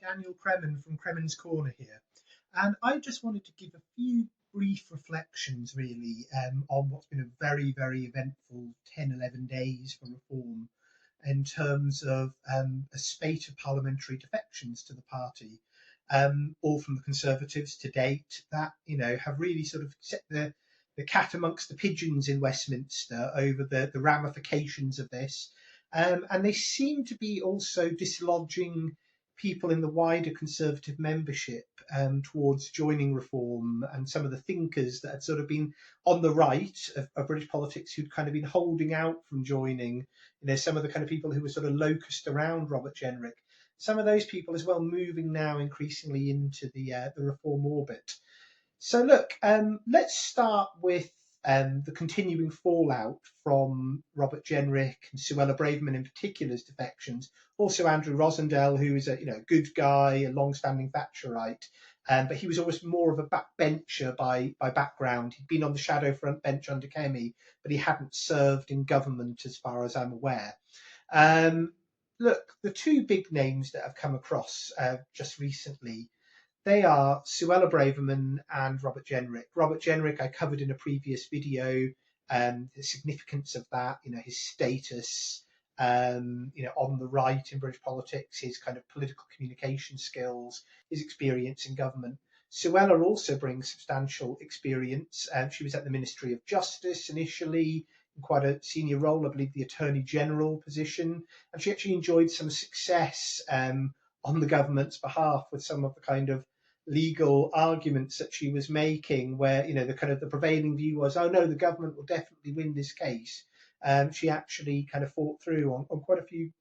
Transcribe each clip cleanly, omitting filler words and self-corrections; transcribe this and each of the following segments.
Daniel Cremin from Cremin's Corner here. And I just wanted to give a few brief reflections, really, on what's been a very, very eventful 10, 11 days for reform in terms of a spate of parliamentary defections to the party, all from the Conservatives to date, that, have really sort of set the cat amongst the pigeons in Westminster over the ramifications of this. And they seem to be also dislodging people in the wider Conservative membership towards joining reform, and some of the thinkers that had sort of been on the right of British politics who'd kind of been holding out from joining. Some of the kind of people who were sort of locust around Robert Jenrick. Some of those people as well moving now increasingly into the reform orbit. So look, let's start with the continuing fallout from Robert Jenrick and Suella Braverman in particular's defections. Also Andrew Rosindell, who is a good guy, a long-standing Thatcherite, but he was always more of a backbencher by background. He'd been on the shadow front bench under Kemi, but he hadn't served in government as far as I'm aware. Look, the two big names that have come across just recently, they are Suella Braverman and Robert Jenrick. Robert Jenrick I covered in a previous video, the significance of that, his status, on the right in British politics, his kind of political communication skills, his experience in government. Suella also brings substantial experience. She was at the Ministry of Justice initially, in quite a senior role, I believe the Attorney General position, and she actually enjoyed some success on the government's behalf with some of the kind of legal arguments that she was making, where the prevailing view was, oh no, the government will definitely win this case. She actually kind of fought through on quite a few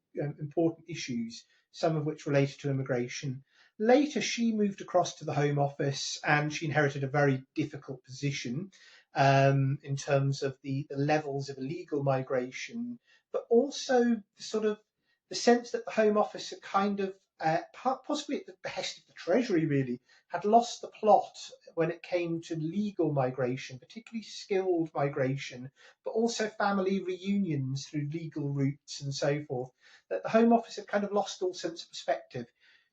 important issues, some of which related to immigration. Later, she moved across to the Home Office, and she inherited a very difficult position in terms of the levels of illegal migration, but also the sense that the Home Office had kind of, possibly at the behest of the Treasury really, had lost the plot when it came to legal migration, particularly skilled migration, but also family reunions through legal routes and so forth, that the Home Office had kind of lost all sense of perspective.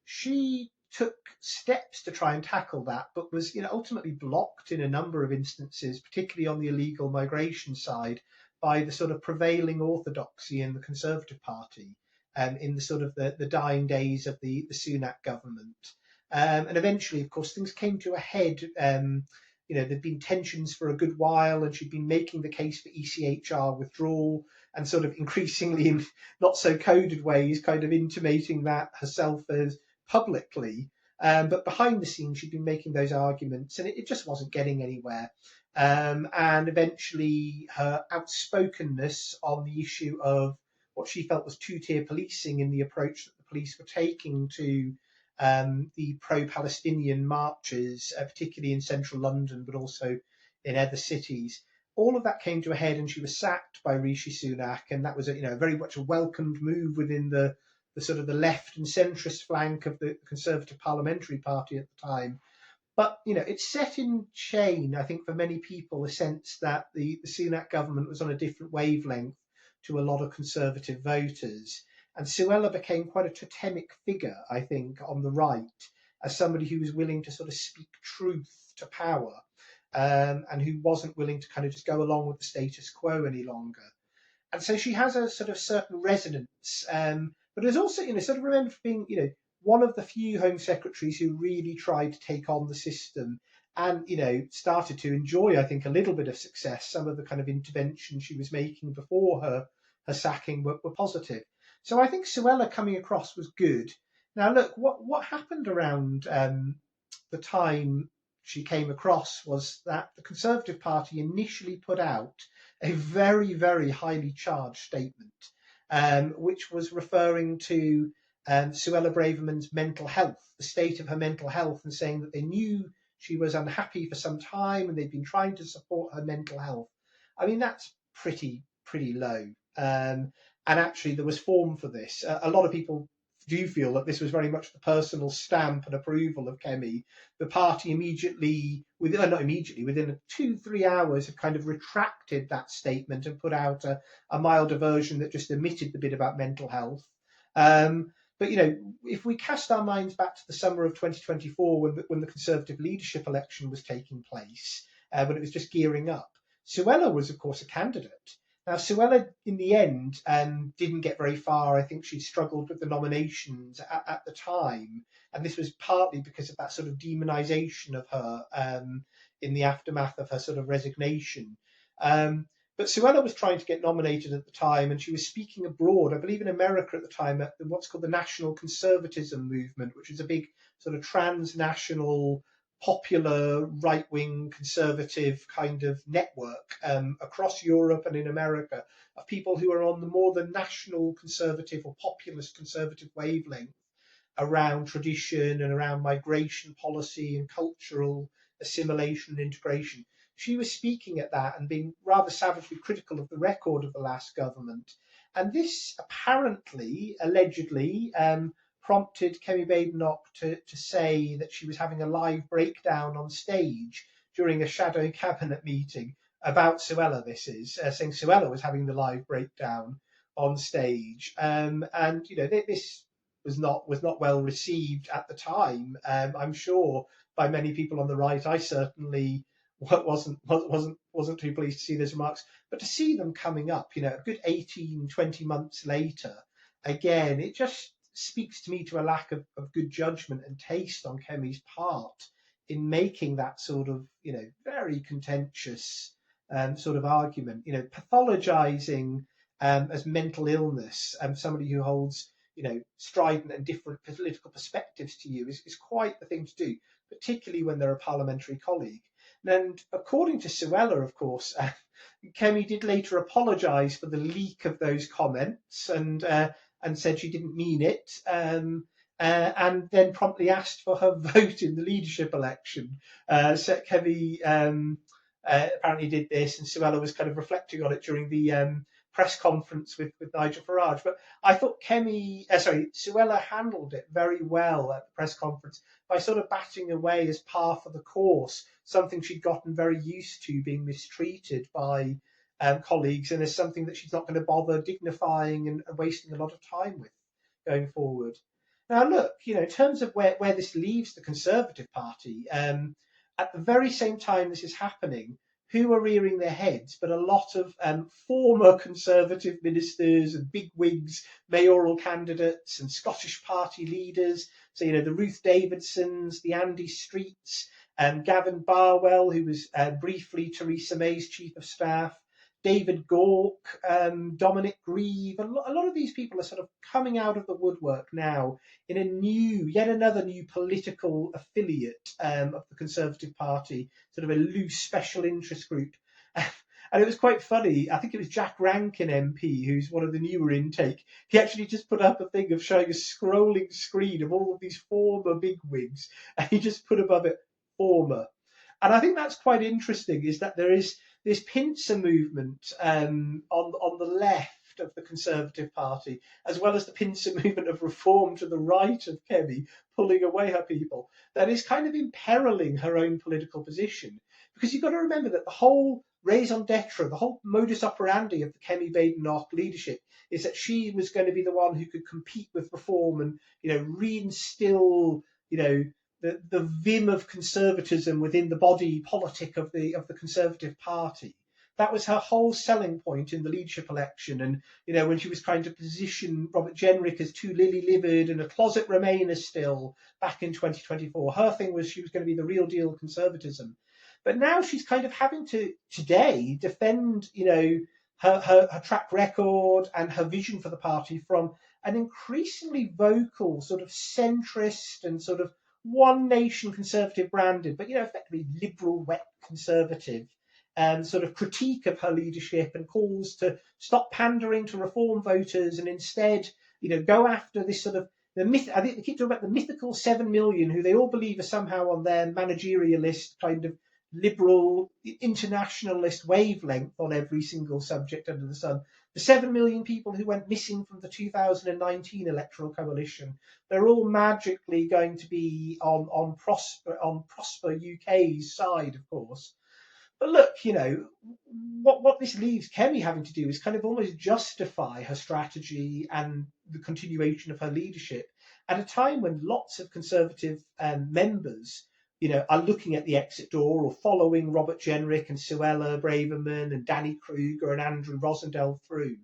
She took steps to try and tackle that, but was ultimately blocked in a number of instances, particularly on the illegal migration side, by the sort of prevailing orthodoxy in the Conservative Party in the dying days of the Sunak government. And eventually, of course, things came to a head. There'd been tensions for a good while, and she'd been making the case for ECHR withdrawal, and sort of increasingly in not so coded ways, kind of intimating that herself as publicly. But behind the scenes, she'd been making those arguments, and it just wasn't getting anywhere. And eventually, her outspokenness on the issue of what she felt was two-tier policing in the approach that the police were taking to the pro-Palestinian marches, particularly in central London, but also in other cities. All of that came to a head, and she was sacked by Rishi Sunak, and that was very much a welcomed move within the left and centrist flank of the Conservative Parliamentary Party at the time. But it set in chain, I think, for many people, a sense that the Sunak government was on a different wavelength to a lot of Conservative voters. And Suella became quite a totemic figure, I think, on the right, as somebody who was willing to sort of speak truth to power, and who wasn't willing to kind of just go along with the status quo any longer. And so she has a sort of certain resonance. But there's also, remember being, one of the few Home Secretaries who really tried to take on the system and, started to enjoy, I think, a little bit of success. Some of the kind of interventions she was making before her sacking were positive. So I think Suella coming across was good. Now, look, what happened around the time she came across was that the Conservative Party initially put out a very, very highly charged statement, which was referring to Suella Braverman's mental health, the state of her mental health, and saying that they knew she was unhappy for some time and they'd been trying to support her mental health. I mean, that's pretty low. And actually, there was form for this. A lot of people do feel that this was very much the personal stamp and approval of Kemi. The party immediately, within 2-3 hours, had kind of retracted that statement and put out a milder version that just omitted the bit about mental health. But if we cast our minds back to the summer of 2024, when the Conservative leadership election was taking place, when it was just gearing up, Suella was, of course, a candidate. Now, Suella, in the end, didn't get very far. I think she struggled with the nominations at the time, and this was partly because of that sort of demonisation of her in the aftermath of her sort of resignation. But Suella was trying to get nominated at the time, and she was speaking abroad, I believe in America at the time, at what's called the National Conservatism Movement, which is a big sort of transnational, popular, right-wing conservative kind of network across Europe and in America of people who are on the more the national conservative or populist conservative wavelength around tradition and around migration policy and cultural assimilation and integration. She was speaking at that and being rather savagely critical of the record of the last government. And this apparently, allegedly, prompted Kemi Badenoch to say that she was having a live breakdown on stage during a shadow cabinet meeting about Suella. This is saying Suella was having the live breakdown on stage, and this was not well received at the time. I'm sure by many people on the right. I certainly wasn't too pleased to see those remarks, but to see them coming up, a good 18, 20 months later, again, it just speaks to me to a lack of good judgment and taste on Kemi's part in making that sort of, very contentious sort of argument, pathologizing as mental illness, somebody who holds, strident and different political perspectives to you is quite the thing to do, particularly when they're a parliamentary colleague. And according to Suella, of course, Kemi did later apologise for the leak of those comments and said she didn't mean it, and then promptly asked for her vote in the leadership election. So Kemi apparently did this, and Suella was kind of reflecting on it during the press conference with Nigel Farage. But I thought Suella handled it very well at the press conference by sort of batting away as par for the course, something she'd gotten very used to being mistreated by colleagues, and is something that she's not going to bother dignifying and wasting a lot of time with going forward. Now, look, in terms of where this leaves the Conservative Party, at the very same time this is happening, who are rearing their heads but a lot of former Conservative ministers and bigwigs, mayoral candidates and Scottish party leaders. So, the Ruth Davidsons, the Andy Streets, Gavin Barwell, who was briefly Theresa May's chief of staff, David Gauke, Dominic Grieve. A lot of these people are sort of coming out of the woodwork now in yet another new political affiliate of the Conservative Party, sort of a loose special interest group. And it was quite funny. I think it was Jack Rankin MP, who's one of the newer intake. He actually just put up a thing of showing a scrolling screen of all of these former bigwigs, and he just put above it former. And I think that's quite interesting, is that there is this pincer movement on the left of the Conservative Party, as well as the pincer movement of reform to the right of Kemi, pulling away her people, that is kind of imperiling her own political position. Because you've got to remember that the whole raison d'etre, the whole modus operandi of the Kemi Badenoch leadership is that she was going to be the one who could compete with reform and, reinstill, the vim of conservatism within the body politic of the Conservative Party. That was her whole selling point in the leadership election. And, when she was trying to position Robert Jenrick as too lily-livered and a closet Remainer still back in 2024, her thing was she was going to be the real deal conservatism. But now she's kind of having to, today, defend, her track record and her vision for the party from an increasingly vocal sort of centrist and sort of one nation conservative branded, but effectively liberal, wet conservative, sort of critique of her leadership and calls to stop pandering to reform voters and instead, go after this sort of the myth. I think they keep talking about the mythical 7 million who they all believe are somehow on their managerialist kind of liberal internationalist wavelength on every single subject under the sun. The 7 million people who went missing from the 2019 electoral coalition, they're all magically going to be on Prosper UK's side, of course. But look, what this leaves Kemi having to do is kind of almost justify her strategy and the continuation of her leadership at a time when lots of Conservative members, are looking at the exit door or following Robert Jenrick and Suella, Braverman and Danny Kruger and Andrew Rosindell through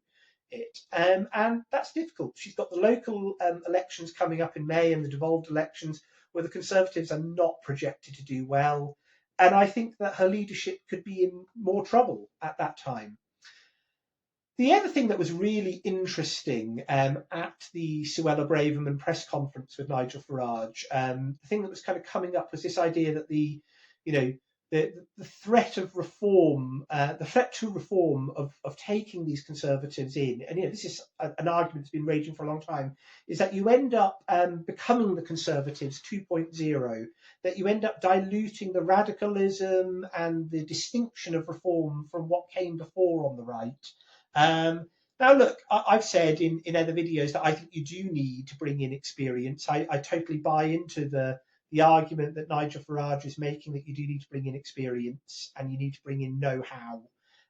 it. And that's difficult. She's got the local elections coming up in May and the devolved elections where the Conservatives are not projected to do well. And I think that her leadership could be in more trouble at that time. The other thing that was really interesting at the Suella Braverman press conference with Nigel Farage, the thing that was kind of coming up was this idea that the threat of reform, the threat to reform of taking these Conservatives in, and this is an argument that's been raging for a long time, is that you end up becoming the Conservatives 2.0, that you end up diluting the radicalism and the distinction of reform from what came before on the right. Now, look, I've said in other videos that I think you do need to bring in experience. I totally buy into the argument that Nigel Farage is making, that you do need to bring in experience and you need to bring in know-how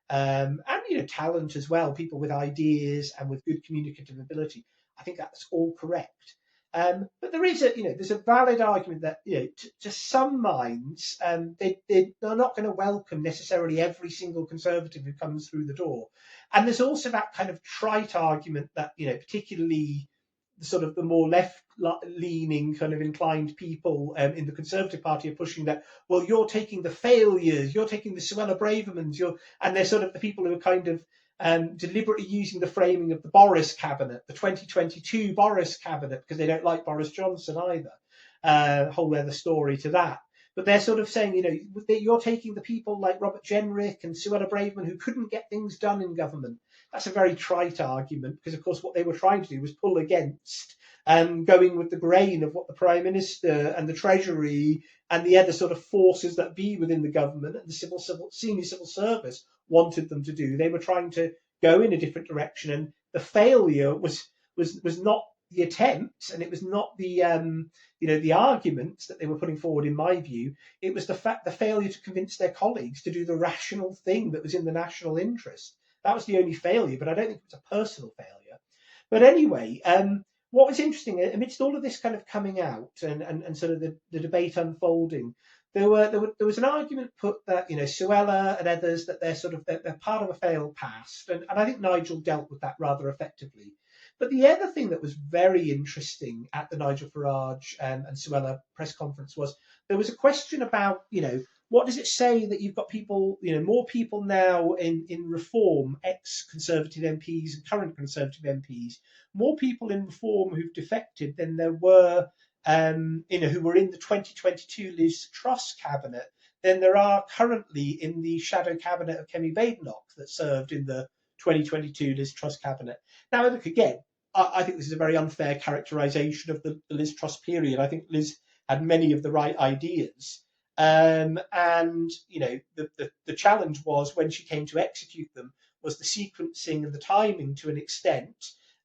and talent as well, people with ideas and with good communicative ability. I think that's all correct. But there is there's a valid argument that to some minds they're not going to welcome necessarily every single Conservative who comes through the door, and there's also that kind of trite argument that particularly sort of the more left-leaning kind of inclined people in the Conservative Party are pushing that, well, you're taking the failures, you're taking the Suella Bravermans, and they're sort of the people who are kind of deliberately using the framing of the Boris cabinet, the 2022 Boris cabinet, because they don't like Boris Johnson either. Whole other story to that. But they're sort of saying, you're taking the people like Robert Jenrick and Suella Braverman who couldn't get things done in government. That's a very trite argument because, of course, what they were trying to do was pull against going with the grain of what the Prime Minister and the Treasury and the other sort of forces that be within the government and the senior civil service wanted them to do. They were trying to go in a different direction, and the failure was not the attempts, and it was not the the arguments that they were putting forward. In my view, it was the failure to convince their colleagues to do the rational thing that was in the national interest. That was the only failure, but I don't think it was a personal failure. But anyway, what was interesting amidst all of this kind of coming out and sort of the debate unfolding, there was an argument put that Suella and others that they're part of a failed past, and I think Nigel dealt with that rather effectively. But the other thing that was very interesting at the Nigel Farage and Suella press conference was there was a question about what does it say that you've got people, more people now in reform, ex-Conservative MPs and current Conservative MPs, more people in reform who've defected than there were, who were in the 2022 Liz Truss cabinet than there are currently in the shadow cabinet of Kemi Badenoch that served in the 2022 Liz Truss cabinet. Now, look, again, I think this is a very unfair characterisation of the Liz Truss period. I think Liz had many of the right ideas. And the challenge was when she came to execute them was the sequencing and the timing to an extent.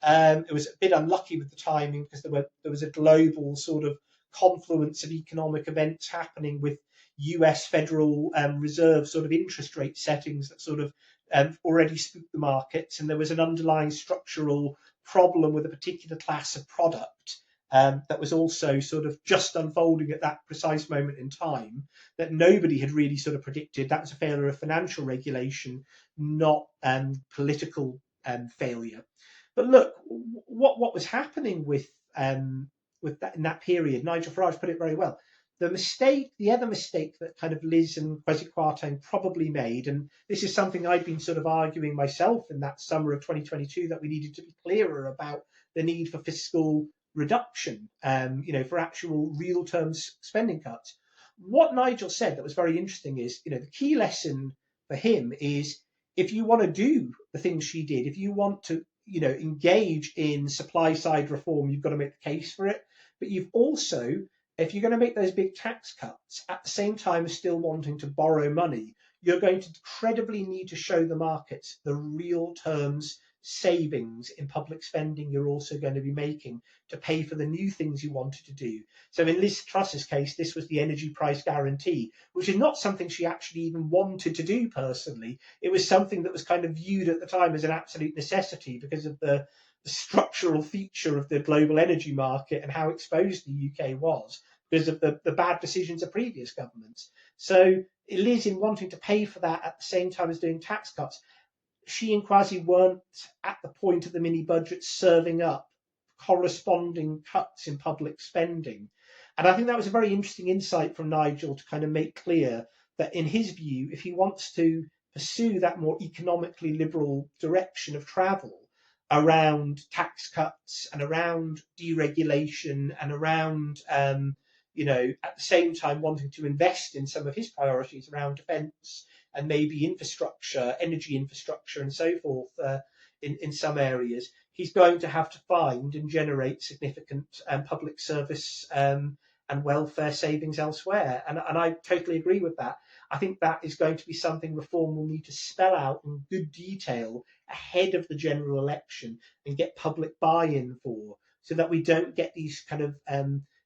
It was a bit unlucky with the timing because there was a global sort of confluence of economic events happening with US Federal Reserve sort of interest rate settings that sort of already spooked the markets, and there was an underlying structural problem with a particular class of product that was also sort of just unfolding at that precise moment in time that nobody had really sort of predicted. That was a failure of financial regulation, not political failure. But look, what was happening with that in that period, Nigel Farage put it very well. The other mistake that kind of Liz and Kwasi Kwarteng probably made, and this is something I'd been sort of arguing myself in that summer of 2022, that we needed to be clearer about the need for fiscal reduction, for actual real terms spending cuts. What Nigel said that was very interesting is, the key lesson for him is if you want to do the things she did, if you want to, engage in supply side reform, you've got to make the case for it. But you've also, if you're going to make those big tax cuts at the same time as still wanting to borrow money, you're going to incredibly need to show the markets the real terms savings in public spending you're also going to be making to pay for the new things you wanted to do. So in Liz Truss's case, this was the energy price guarantee, which is not something she actually even wanted to do personally. It was something that was kind of viewed at the time as an absolute necessity because of the structural feature of the global energy market and how exposed the UK was because of the bad decisions of previous governments. So Liz, in wanting to pay for that at the same time as doing tax cuts, she and Kwasi weren't at the point of the mini budget serving up corresponding cuts in public spending. And I think that was a very interesting insight from Nigel to kind of make clear that, in his view, if he wants to pursue that more economically liberal direction of travel around tax cuts and around deregulation and around, at the same time wanting to invest in some of his priorities around defence and maybe infrastructure, energy infrastructure, and so forth in some areas, he's going to have to find and generate significant public service and welfare savings elsewhere. And I totally agree with that. I think that is going to be something Reform will need to spell out in good detail ahead of the general election and get public buy-in for, so that we don't get these kind of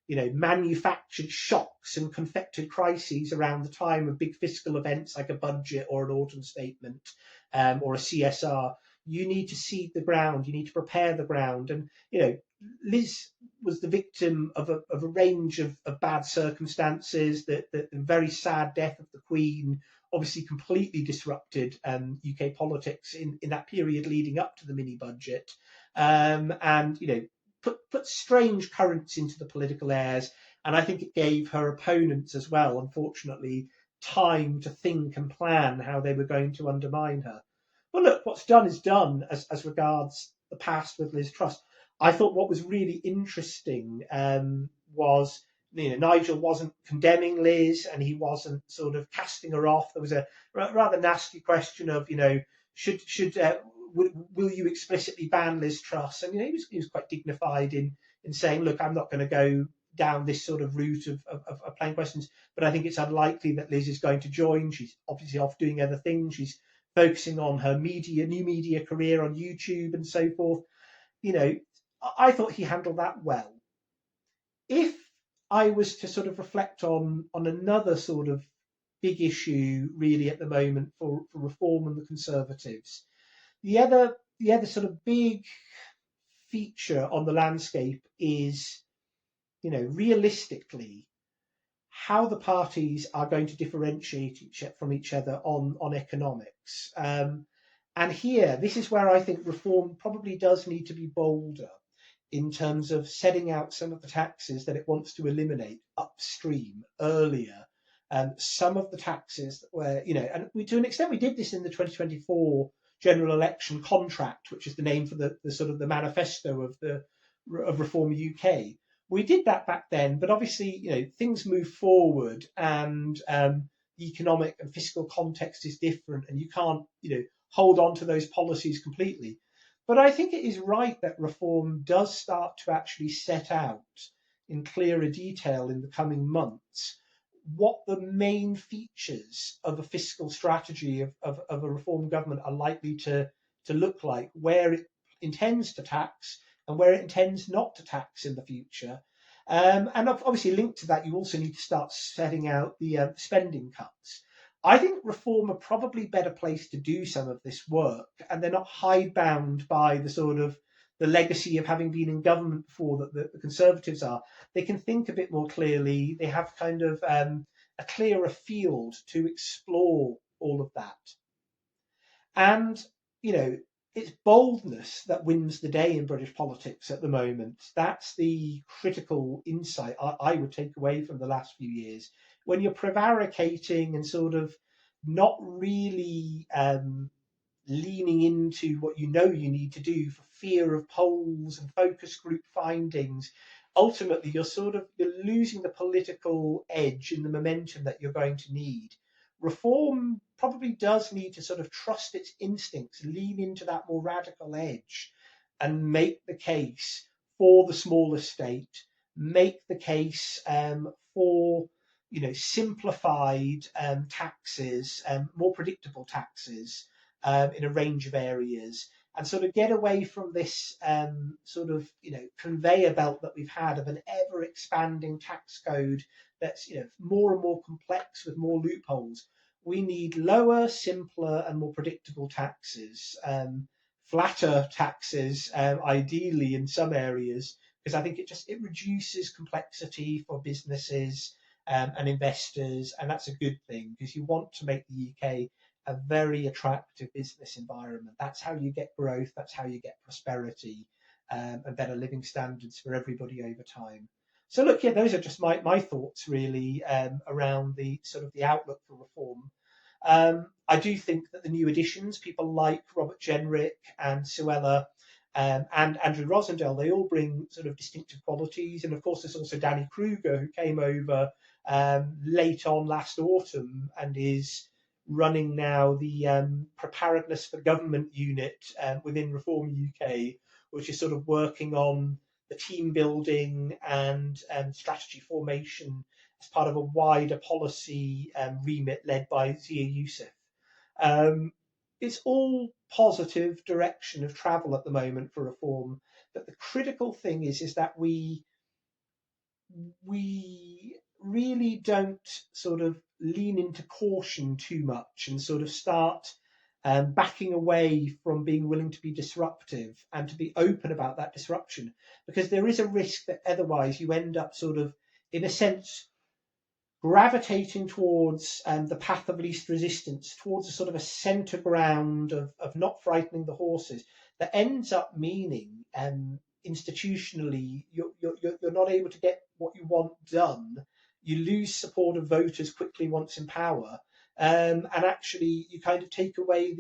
manufactured shocks and confected crises around the time of big fiscal events like a budget or an autumn statement or a CSR. You need to seed the ground. You need to prepare the ground. And, Liz was the victim of a range of bad circumstances. The very sad death of the Queen obviously completely disrupted UK politics in that period leading up to the mini budget. Put strange currents into the political airs, and I think it gave her opponents as well, unfortunately, time to think and plan how they were going to undermine her. But look, what's done is done as regards the past with Liz Truss. I thought what was really interesting was Nigel wasn't condemning Liz and he wasn't sort of casting her off. There was a rather nasty question of should will you explicitly ban Liz Truss? And he was quite dignified in saying, look, I'm not going to go down this sort of route of plain questions, but I think it's unlikely that Liz is going to join. She's obviously off doing other things. She's focusing on her new media career on YouTube and so forth. I thought he handled that well. If I was to sort of reflect on another sort of big issue really at the moment for Reform and the Conservatives, the other sort of big feature on the landscape is, realistically, how the parties are going to differentiate from each other on economics. And here, this is where I think Reform probably does need to be bolder in terms of setting out some of the taxes that it wants to eliminate upstream earlier. Some of the taxes where, and to an extent we did this in the 2024 general election contract, which is the name for the sort of the manifesto of Reform UK. We did that back then, but obviously, things move forward and the economic and fiscal context is different and you can't, hold on to those policies completely. But I think it is right that Reform does start to actually set out in clearer detail in the coming months what the main features of a fiscal strategy of a Reform government are likely to look like, where it intends to tax and where it intends not to tax in the future. And obviously linked to that, you also need to start setting out the spending cuts. I think Reform are probably better placed to do some of this work, and they're not hidebound by the sort of the legacy of having been in government before that the Conservatives are. They can think a bit more clearly. They have kind of a clearer field to explore all of that. And, it's boldness that wins the day in British politics at the moment. That's the critical insight I would take away from the last few years. When you're prevaricating and sort of not really leaning into what you need to do for fear of polls and focus group findings, ultimately you're losing the political edge and the momentum that you're going to need. Reform probably does need to sort of trust its instincts, lean into that more radical edge and make the case for the smaller state, make the case for simplified taxes, more predictable taxes in a range of areas, and sort of get away from this conveyor belt that we've had of an ever expanding tax code that's more and more complex with more loopholes. We need lower, simpler, and more predictable taxes flatter taxes, ideally in some areas, because I think it reduces complexity for businesses and investors, and that's a good thing because you want to make the UK a very attractive business environment. That's how you get growth. That's how you get prosperity and better living standards for everybody over time. So look, yeah, those are just my thoughts really around the sort of the outlook for reform. I do think that the new additions, people like Robert Jenrick and Suella and Andrew Rosindell, they all bring sort of distinctive qualities. And of course, there's also Danny Kruger, who came over late on last autumn and is running now the preparedness for government unit within Reform UK, which is sort of working on the team building and strategy formation as part of a wider policy remit led by Zia Youssef. Um, it's all positive direction of travel at the moment for reform. But the critical thing is that we really don't sort of lean into caution too much and sort of start backing away from being willing to be disruptive and to be open about that disruption, because there is a risk that otherwise you end up sort of, in a sense, gravitating towards the path of least resistance, towards a sort of a centre ground of not frightening the horses, that ends up meaning institutionally you're not able to get what you want done. You lose support of voters quickly once in power, and actually you kind of take away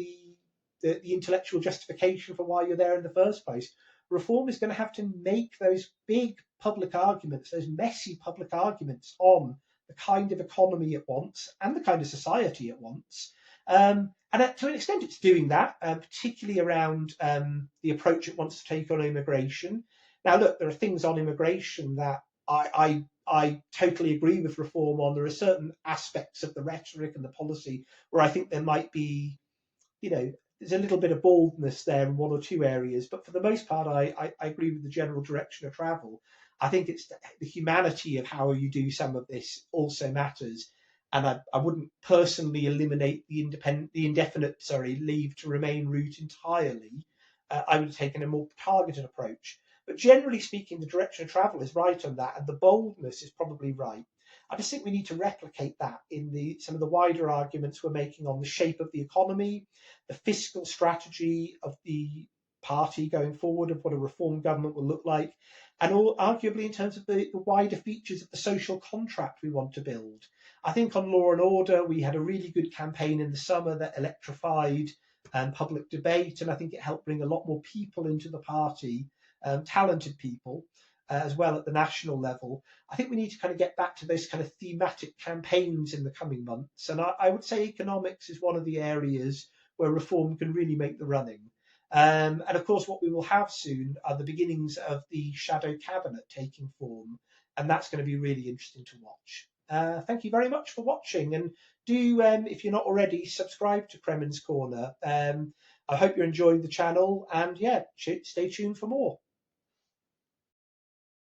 the intellectual justification for why you're there in the first place. Reform is going to have to make those big public arguments, those messy public arguments on the kind of economy it wants and the kind of society it wants. And to an extent, it's doing that, particularly around the approach it wants to take on immigration. Now, look, there are things on immigration that I totally agree with reform on. There are certain aspects of the rhetoric and the policy where I think there might be, there's a little bit of baldness there in one or two areas. But for the most part, I agree with the general direction of travel. I think it's the humanity of how you do some of this also matters. And I wouldn't personally eliminate the indefinite leave to remain route entirely. I would have taken a more targeted approach. But generally speaking, the direction of travel is right on that, and the boldness is probably right. I just think we need to replicate that in some of the wider arguments we're making on the shape of the economy, the fiscal strategy of the party going forward, of what a reform government will look like, and arguably in terms of the wider features of the social contract we want to build. I think on law and order, we had a really good campaign in the summer that electrified public debate, and I think it helped bring a lot more people into the party, talented people, as well at the national level. I think we need to kind of get back to those kind of thematic campaigns in the coming months. And I would say economics is one of the areas where reform can really make the running. And of course, what we will have soon are the beginnings of the shadow cabinet taking form. And that's going to be really interesting to watch. Thank you very much for watching. And do, if you're not already, subscribe to Cremin's Corner. I hope you're enjoying the channel. And yeah, stay tuned for more.